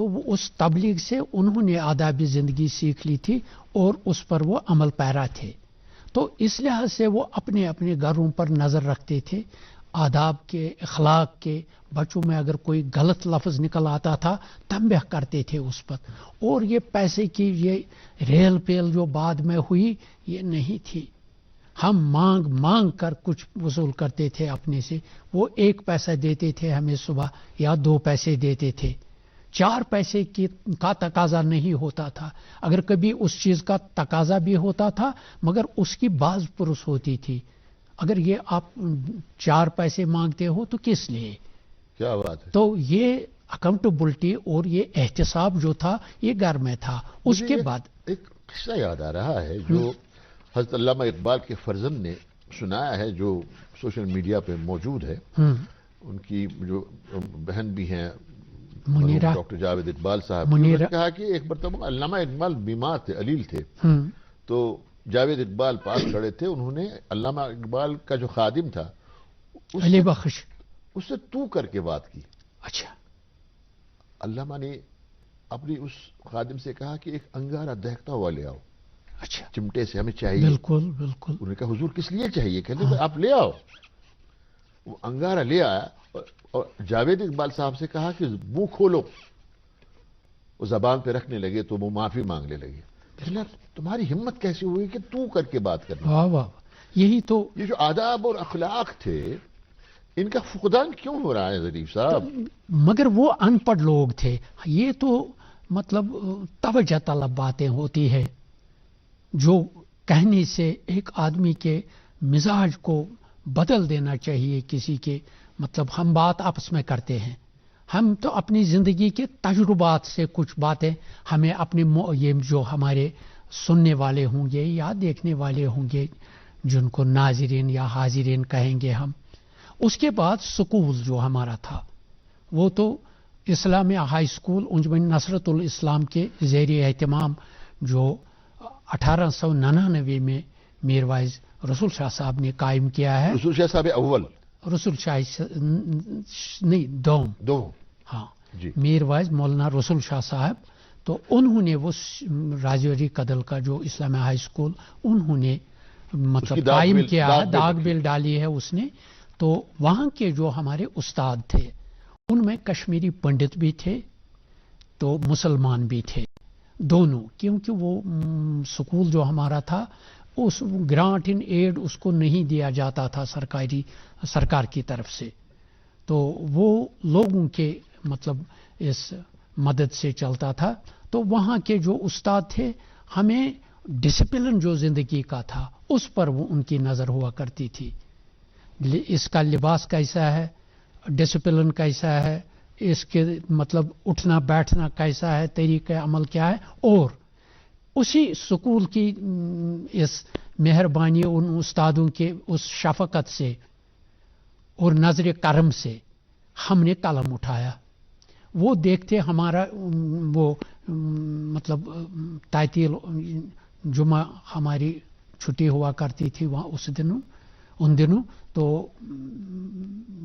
تو وہ اس تبلیغ سے انہوں نے آداب زندگی سیکھ لی تھی اور اس پر وہ عمل پیرا تھے. تو اس لحاظ سے وہ اپنے اپنے گھروں پر نظر رکھتے تھے، آداب کے، اخلاق کے. بچوں میں اگر کوئی غلط لفظ نکل آتا تھا تنبیہ کرتے تھے اس پر. اور یہ پیسے کی یہ ریل پیل جو بعد میں ہوئی یہ نہیں تھی. ہم مانگ کر کچھ وصول کرتے تھے اپنے سے. وہ 1 پیسہ دیتے تھے ہمیں صبح یا 2 پیسے دیتے تھے. 4 پیسے کا تقاضا نہیں ہوتا تھا. اگر کبھی اس چیز کا تقاضا بھی ہوتا تھا مگر اس کی باز پرس ہوتی تھی. اگر یہ آپ 4 پیسے مانگتے ہو تو کس لیے؟ کیا بات ہے. تو یہ اکاؤنٹیبلٹی اور یہ احتساب جو تھا یہ گھر میں تھا. اس کے بعد ایک قصہ یاد آ رہا ہے جو حضرت علامہ اقبال کے فرزند نے سنایا ہے، جو سوشل میڈیا پہ موجود ہے. ان کی جو بہن بھی ہیں منیرہ، ڈاکٹر جاوید اقبال صاحب، انہوں نے کہا کہ ایک مرتبہ علامہ اقبال بیمار تھے، علیل تھے. تو جاوید اقبال پاس کھڑے تھے. انہوں نے علامہ اقبال کا جو خادم تھا علی بخش اس سے تو کر کے بات کی. اچھا. علامہ نے اپنی اس خادم سے کہا کہ ایک انگارہ دہتا ہوا لے آؤ. اچھا. چمٹے سے ہمیں چاہیے. بالکل بالکل. انہوں نے کہا حضور کس لیے چاہیے؟ کہتے ہیں آپ لے آؤ. وہ انگارہ لے آیا اور جاوید اقبال صاحب سے کہا کہ منہ کھولو. وہ زبان پہ رکھنے لگے تو وہ معافی مانگنے لگے. تمہاری ہمت کیسی ہوئی کہ تو کر کے بات کرنا؟ واہ واہ. یہی تو یہ جو آداب اور اخلاق تھے ان کا فقدان کیوں ہو رہا ہے ظریف صاحب؟ مگر وہ ان پڑھ لوگ تھے. یہ تو مطلب توجہ طلب باتیں ہوتی ہے جو کہنے سے ایک آدمی کے مزاج کو بدل دینا چاہیے. کسی کے مطلب ہم بات آپس میں کرتے ہیں، ہم تو اپنی زندگی کے تجربات سے کچھ باتیں ہمیں اپنے یہ جو ہمارے سننے والے ہوں گے یا دیکھنے والے ہوں گے جن کو ناظرین یا حاضرین کہیں گے ہم. اس کے بعد سکول جو ہمارا تھا وہ تو اسلامیہ ہائی سکول انجمن نصرت الاسلام کے زیر اہتمام جو 1899 میں میر وائز رسول شاہ صاحب نے قائم کیا ہے. رسول شاہ صاحب اول؟ رسول شاہ نہیں، دوم. ہاں جی. میر وائز مولانا رسول شاہ صاحب. تو انہوں نے وہ راجوری کدل کا جو اسلامیہ ہائی سکول انہوں نے مطلب قائم کیا ہے، داغ بیل ڈالی ہے اس نے. تو وہاں کے جو ہمارے استاد تھے ان میں کشمیری پنڈت بھی تھے تو مسلمان بھی تھے دونوں. کیونکہ وہ سکول جو ہمارا تھا اس گرانٹ ان ایڈ اس کو نہیں دیا جاتا تھا سرکار کی طرف سے. تو وہ لوگوں کے مطلب اس مدد سے چلتا تھا. تو وہاں کے جو استاد تھے ہمیں ڈسپلن جو زندگی کا تھا اس پر وہ ان کی نظر ہوا کرتی تھی. اس کا لباس کیسا ہے، ڈسپلن کیسا ہے، اس کے مطلب اٹھنا بیٹھنا کیسا ہے، طریقہ عمل کیا ہے. اور اسی سکول کی اس مہربانی ان استادوں کے اس شفقت سے اور نظر کرم سے ہم نے قلم اٹھایا. وہ دیکھتے ہمارا وہ مطلب تعطیل جمعہ ہماری چھٹی ہوا کرتی تھی وہاں ان دنوں. تو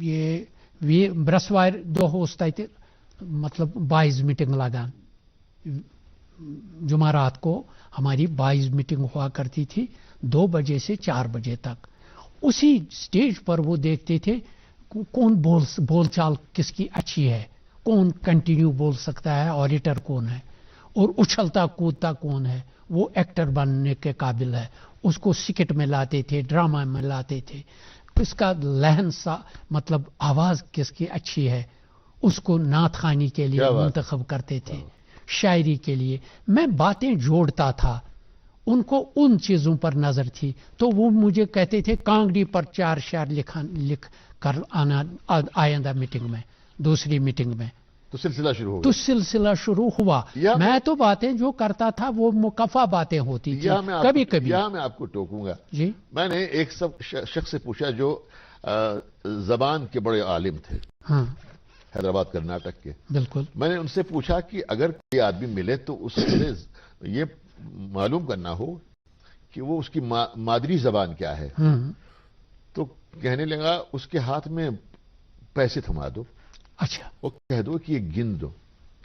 یہ برسوار دہ اس تیت مطلب 22 میٹنگ لگان. جمعرات کو ہماری 22 میٹنگ ہوا کرتی تھی 2 بجے سے 4 بجے تک. اسی سٹیج پر وہ دیکھتے تھے کون بول چال کس کی اچھی ہے، کون کنٹینیو بول سکتا ہے، آڈیٹر کون ہے، اور اچھلتا کودتا کون ہے، وہ ایکٹر بننے کے قابل ہے. اس کو سکٹ میں لاتے تھے، ڈرامہ میں لاتے تھے. اس کا لہن سا مطلب آواز کس کی اچھی ہے اس کو نعت خوانی کے لیے منتخب کرتے تھے، شاعری کے لیے. میں باتیں جوڑتا تھا، ان کو ان چیزوں پر نظر تھی. تو وہ مجھے کہتے تھے کانگڑی پر 4 شعر لکھ کر آنا آئندہ میٹنگ میں، دوسری میٹنگ میں. تو سلسلہ شروع ہو گیا. تو سلسلہ شروع ہوا. میں تو باتیں جو کرتا تھا وہ مکفہ باتیں ہوتی تھی کبھی کبھی. یہاں میں آپ کو ٹوکوں گا. جی. میں نے ایک شخص سے پوچھا جو زبان کے بڑے عالم تھے، ہاں، حیدرآباد کرناٹک کے. بالکل. میں نے ان سے پوچھا کہ اگر کوئی آدمی ملے تو اس سے یہ معلوم کرنا ہو کہ وہ اس کی مادری زبان کیا ہے. تو کہنے لگا اس کے ہاتھ میں پیسے تھما دو. اچھا. وہ کہہ دو کہ یہ گن دو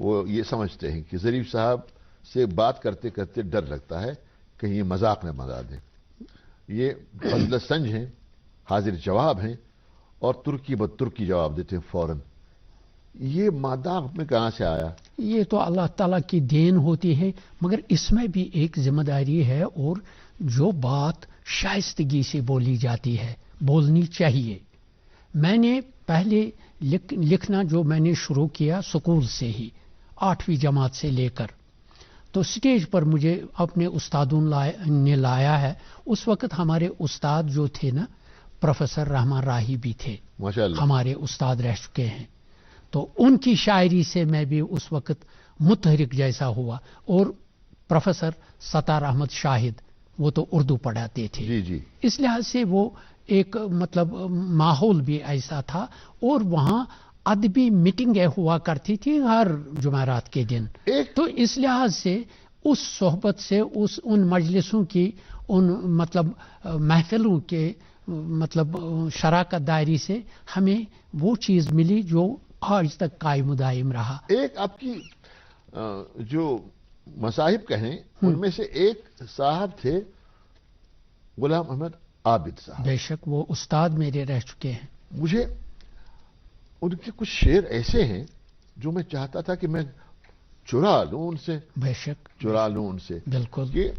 وہ یہ سمجھتے ہیں کہ ظریف صاحب سے بات کرتے کرتے ڈر لگتا ہے کہیں یہ مذاق نہ بنا دیں. یہ فضل سنج ہیں، حاضر جواب ہیں، اور ترکی بدترکی جواب دیتے ہیں فوراً. یہ مادہ میں کہاں سے آیا؟ یہ تو اللہ تعالیٰ کی دین ہوتی ہے، مگر اس میں بھی ایک ذمہ داری ہے، اور جو بات شائستگی سے بولی جاتی ہے بولنی چاہیے. میں نے پہلے لکھنا جو میں نے شروع کیا اسکول سے ہی، 8ویں جماعت سے لے کر، تو سٹیج پر مجھے اپنے استادوں نے لایا ہے. اس وقت ہمارے استاد جو تھے نا، پروفیسر رحمان راہی بھی تھے، ماشاءاللہ ہمارے استاد رہ چکے ہیں. تو ان کی شاعری سے میں بھی اس وقت متحرک جیسا ہوا. اور پروفیسر ستار احمد شاہد، وہ تو اردو پڑھاتے تھے. جی جی. اس لحاظ سے وہ ایک مطلب ماحول بھی ایسا تھا، اور وہاں ادبی میٹنگیں ہوا کرتی تھی ہر جمعرات کے دن. تو اس لحاظ سے اس صحبت سے، ان مجلسوں کی، ان مطلب محفلوں کے مطلب شراکت داری سے ہمیں وہ چیز ملی جو آج تک قائم و دائم رہا. ایک آپ کی جو مصاحب کہیں ان میں سے ایک صاحب تھے غلام احمد عابد صاحب. بے شک وہ استاد میرے رہ چکے ہیں. مجھے ان کے کچھ شعر ایسے ہیں جو میں چاہتا تھا کہ میں چرا لوں ان سے. بے شک چرا لوں ان سے. بالکل. کہ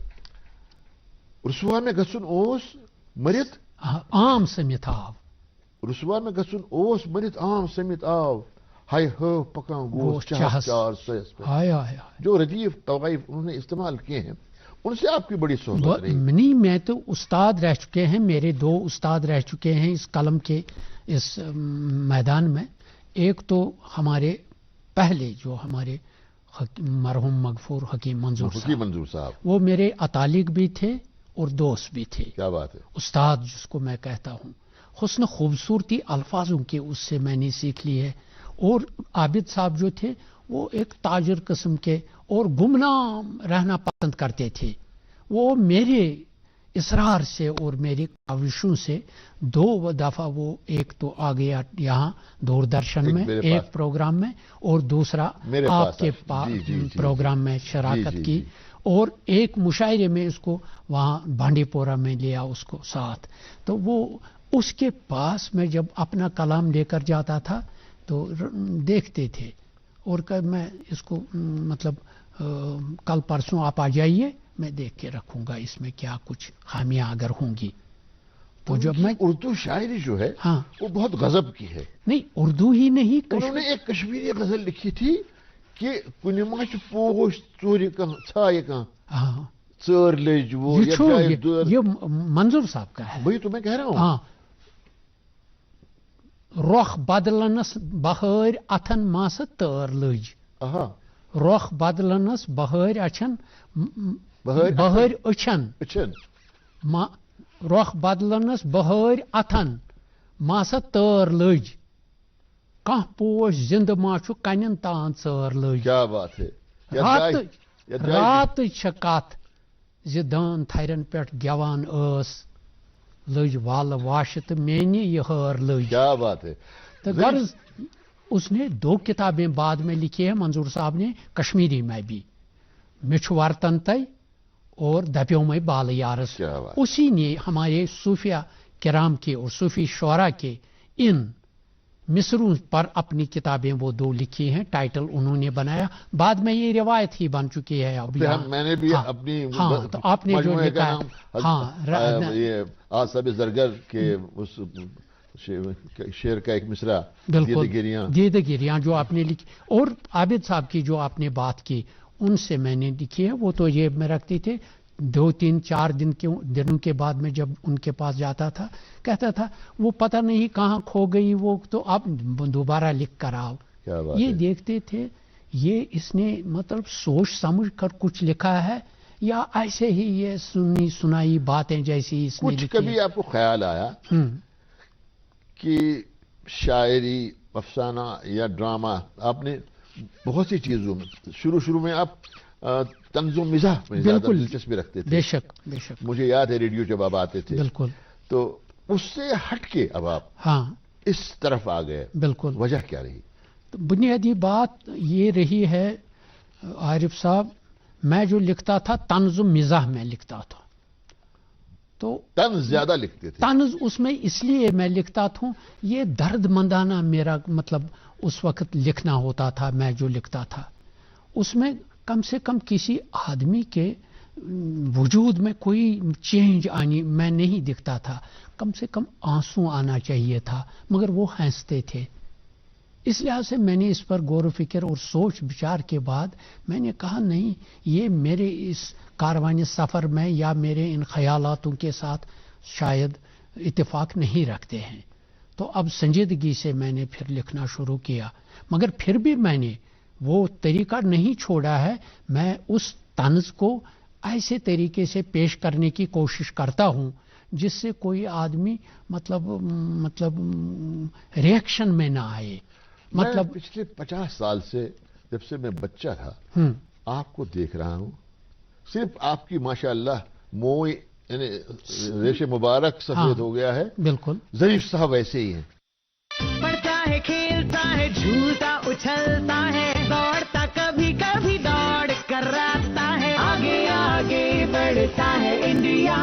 رسوا میں گسن اوس مرت عام سمت آو. رسوا میں گسن اوس مرت عام سمت آو. ہائے ہو پکان گوش چہس چار سیس پہ. جو ردیف طوائف انہوں نے استعمال کیے ہیں، ان سے آپ کی بڑی صحبت رہی. نہیں، میں تو استاد رہ چکے ہیں، میرے 2 استاد رہ چکے ہیں اس قلم کے اس میدان میں. ایک تو ہمارے پہلے جو ہمارے مرحوم مغفور حکیم منظور صاحب، وہ میرے اطالق بھی تھے اور دوست بھی تھے. کیا بات ہے. استاد جس کو میں کہتا ہوں، حسن خوبصورتی الفاظوں کے اس سے میں نے سیکھ لی ہے. اور عابد صاحب جو تھے وہ ایک تاجر قسم کے اور گمنام رہنا پسند کرتے تھے. وہ میرے اصرار سے اور میری کاوشوں سے 2 دفعہ وہ ایک تو آ گیا یہاں دوردرشن میں ایک پروگرام میں، اور دوسرا آپ کے پروگرام میں شراکت کی. اور ایک مشاعرے میں اس کو وہاں بانڈی پورہ میں لیا اس کو ساتھ. تو وہ اس کے پاس میں جب اپنا کلام لے کر جاتا تھا تو دیکھتے تھے، اور کہ میں اس کو مطلب کل پرسوں آپ آ جائیے، میں دیکھ کے رکھوں گا اس میں کیا کچھ خامیاں اگر ہوں گی. تو جب میں اردو شاعری جو ہے ہاں وہ بہت غضب کی ہے. نہیں، اردو ہی نہیں، انہوں نے ایک کشمیری غزل لکھی تھی کہ کنہ مچ پوش چوری کان چھائے کان ژر لج وہ یہ منظور صاحب کا ہے. وہی تو میں کہہ رہا ہوں. ہاں، رخ بدلنس بہار اتھن ماسہ تر لج. رخ بدلنس بہار اچھن بہار اچھن رخ بدلنس بہار اتھن ماسہ تر لج. کان پوش زند ما چھ کنن تان ژر لج. کیا بات ہے. رات چھ کت ز دان تھرین پہ گیوان اس لج وال واش تو میانی یہ ہر لج. کیا بات ہے. تو غرض اس نے 2 کتابیں بعد میں لکھی ہیں منظور صاحب نے کشمیری میں بھی، مچھ ورتن تی اور دپیو میں بال یارس. اسی نے ہمارے صوفیہ کرام کے اور صوفی شعراء کے ان مصروں پر اپنی کتابیں وہ 2 لکھی ہیں. ٹائٹل انہوں نے بنایا. بعد میں یہ روایت ہی بن چکی ہے. اب میں نے بھی اپنی تو آپ نے جو لکھا ہے یہ آصف زرگر کے اس شعر کا ایک مصرع دید گریاں جو آپ نے لکھی، اور عابد صاحب کی جو آپ نے بات کی ان سے میں نے لکھی ہے. وہ تو یہ میں رکھتی تھے 2-3-4 دنوں کے بعد میں جب ان کے پاس جاتا تھا کہتا تھا وہ پتہ نہیں کہاں کھو گئی، وہ تو آپ دوبارہ لکھ کر آؤ. یہ دیکھتے تھے یہ اس نے مطلب سوچ سمجھ کر کچھ لکھا ہے یا ایسے ہی یہ سنی سنائی باتیں جیسی اس نے لکھی. کبھی آپ کو خیال آیا کہ شاعری، افسانہ یا ڈرامہ، آپ نے بہت سی چیزوں میں شروع میں آپ طنز و مزاح میں زیادہ دلچسپی رکھتے تھے. بے شک بے شک. مجھے یاد ہے ریڈیو جب آپ آتے تھے بالکل، تو اس سے ہٹ کے اب آپ اس طرف آ گئے. بالکل. وجہ کیا رہی؟ بنیادی بات یہ رہی ہے عارف صاحب، میں جو لکھتا تھا طنز و مزاح میں لکھتا تھا، تو طنز زیادہ لکھتے تھے؟ طنز اس میں اس لیے میں لکھتا تھا، یہ درد مندانہ میرا مطلب اس وقت لکھنا ہوتا تھا. میں جو لکھتا تھا اس میں کم سے کم کسی آدمی کے وجود میں کوئی چینج آنی میں نہیں دکھتا تھا، کم سے کم آنسو آنا چاہیے تھا، مگر وہ ہنستے تھے. اس لحاظ سے میں نے اس پر غور و فکر اور سوچ بچار کے بعد میں نے کہا نہیں، یہ میرے اس کاروان سفر میں یا میرے ان خیالاتوں کے ساتھ شاید اتفاق نہیں رکھتے ہیں. تو اب سنجیدگی سے میں نے پھر لکھنا شروع کیا، مگر پھر بھی میں نے وہ طریقہ نہیں چھوڑا ہے. میں اس طنز کو ایسے طریقے سے پیش کرنے کی کوشش کرتا ہوں جس سے کوئی آدمی مطلب ریئیکشن میں نہ آئے. مطلب پچھلے 50 سال سے جب سے میں بچہ تھا آپ کو دیکھ رہا ہوں، صرف آپ کی ماشاءاللہ منہ یعنی ریش مبارک سفید ہو گیا ہے. بالکل ظریف صاحب ویسے ہی ہیں. پڑھتا ہے، کھیلتا ہے، جھولتا اچھلتا ہے، دوڑتا کبھی کبھی دوڑ کر رہتا ہے، آگے آگے بڑھتا ہے انڈیا،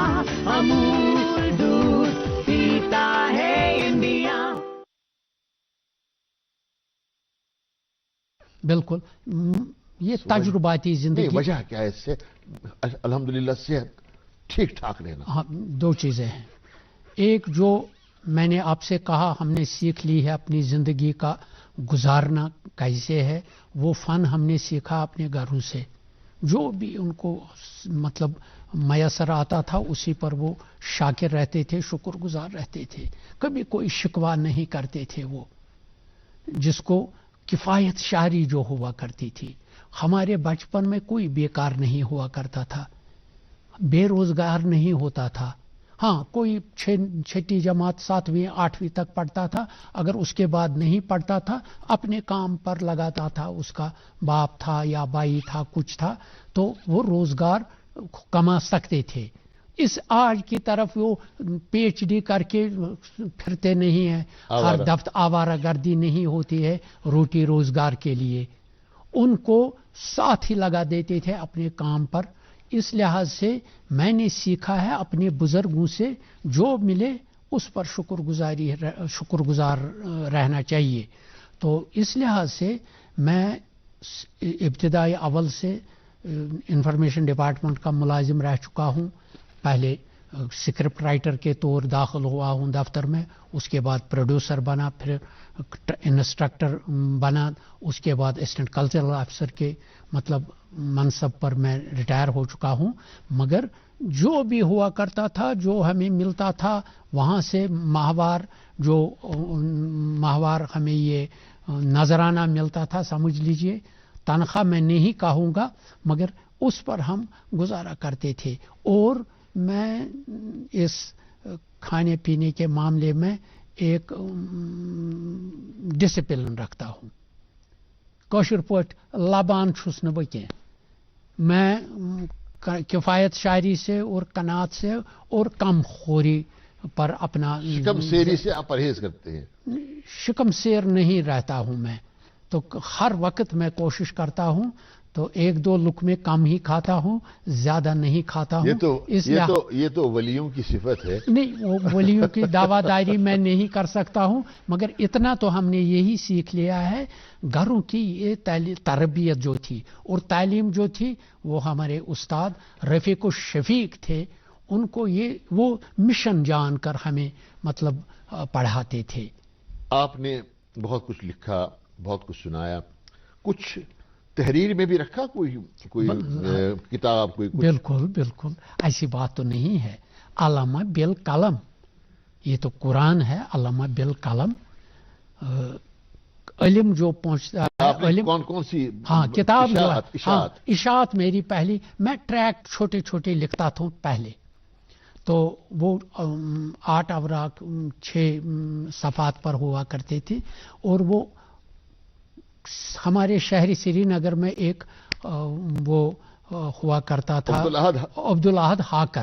امول دودھ پیتا ہے انڈیا. بالکل یہ تجرباتی زندگی. وجہ کیا ہے اس سے؟ الحمدللہ صحت ٹھیک ٹھاک رہنا. دو چیزیں ہیں. ایک جو میں نے آپ سے کہا ہم نے سیکھ لی ہے اپنی زندگی کا گزارنا کیسے ہے، وہ فن ہم نے سیکھا اپنے گھروں سے. جو بھی ان کو مطلب میسر آتا تھا اسی پر وہ شاکر رہتے تھے، شکر گزار رہتے تھے، کبھی کوئی شکوہ نہیں کرتے تھے. وہ جس کو کفایت شعری جو ہوا کرتی تھی. ہمارے بچپن میں کوئی بیکار نہیں ہوا کرتا تھا، بے روزگار نہیں ہوتا تھا. ہاں کوئی 6ٹی جماعت 7ویں 8ویں تک پڑھتا تھا، اگر اس کے بعد نہیں پڑھتا تھا اپنے کام پر لگاتا تھا، اس کا باپ تھا یا بھائی تھا کچھ تھا تو وہ روزگار کما سکتے تھے. اس آج کی طرف وہ پی ایچ ڈی کر کے پھرتے نہیں ہیں، ہر دفتر آوارہ گردی نہیں ہوتی ہے روٹی روزگار کے لیے. ان کو ساتھ ہی لگا دیتے تھے اپنے کام پر. اس لحاظ سے میں نے سیکھا ہے اپنے بزرگوں سے جو ملے اس پر شکر گزار رہنا چاہیے. تو اس لحاظ سے میں ابتدائی اول سے انفارمیشن ڈپارٹمنٹ کا ملازم رہ چکا ہوں. پہلے اسکرپٹ رائٹر کے طور داخل ہوا ہوں دفتر میں، اس کے بعد پروڈیوسر بنا، پھر انسٹرکٹر بنا، اس کے بعد اسسٹنٹ کلچرل آفیسر کے مطلب منصب پر میں ریٹائر ہو چکا ہوں. مگر جو بھی ہوا کرتا تھا، جو ہمیں ملتا تھا وہاں سے ماہوار ہمیں یہ نذرانہ ملتا تھا، سمجھ لیجئے تنخواہ میں نہیں کہوں گا مگر اس پر ہم گزارا کرتے تھے. اور میں اس کھانے پینے کے معاملے میں ایک ڈسپلن رکھتا ہوں. کاشر پوٹ لبان چھس نہ بہ کینہ. میں کفایت شاعری سے اور قناعت سے اور کم خوری پر اپنا شکم سیری سے آپ پرہیز کرتے ہیں؟ شکم سیر نہیں رہتا ہوں میں تو ہر وقت میں کوشش کرتا ہوں تو 1-2 لقمے کم ہی کھاتا ہوں، زیادہ نہیں کھاتا ہوں. یہ تو ولیوں کی صفت ہے. نہیں، وہ ولیوں کی دعویداری میں نہیں کر سکتا ہوں، مگر اتنا تو ہم نے یہی سیکھ لیا ہے. گھروں کی یہ تربیت جو تھی اور تعلیم جو تھی وہ ہمارے استاد رفیق الشفیق تھے، ان کو وہ مشن جان کر ہمیں مطلب پڑھاتے تھے. آپ نے بہت کچھ لکھا، بہت کچھ سنایا، کچھ تحریر میں بھی رکھا کوئی کتاب کوئی کچھ؟ بالکل ایسی بات تو نہیں ہے. علامہ بالقلم، یہ تو قرآن ہے. علامہ بالقلم علم جو پہنچتا ہے. کون سی کتاب جو ہے اشاعت میری پہلی. میں ٹریکٹ چھوٹے لکھتا تھا پہلے، تو وہ 8 اوراق 6 صفحات پر ہوا کرتے تھے. اور وہ ہمارے شہر سری نگر میں ایک وہ ہوا کرتا تھا عبدالاحد ہاکر.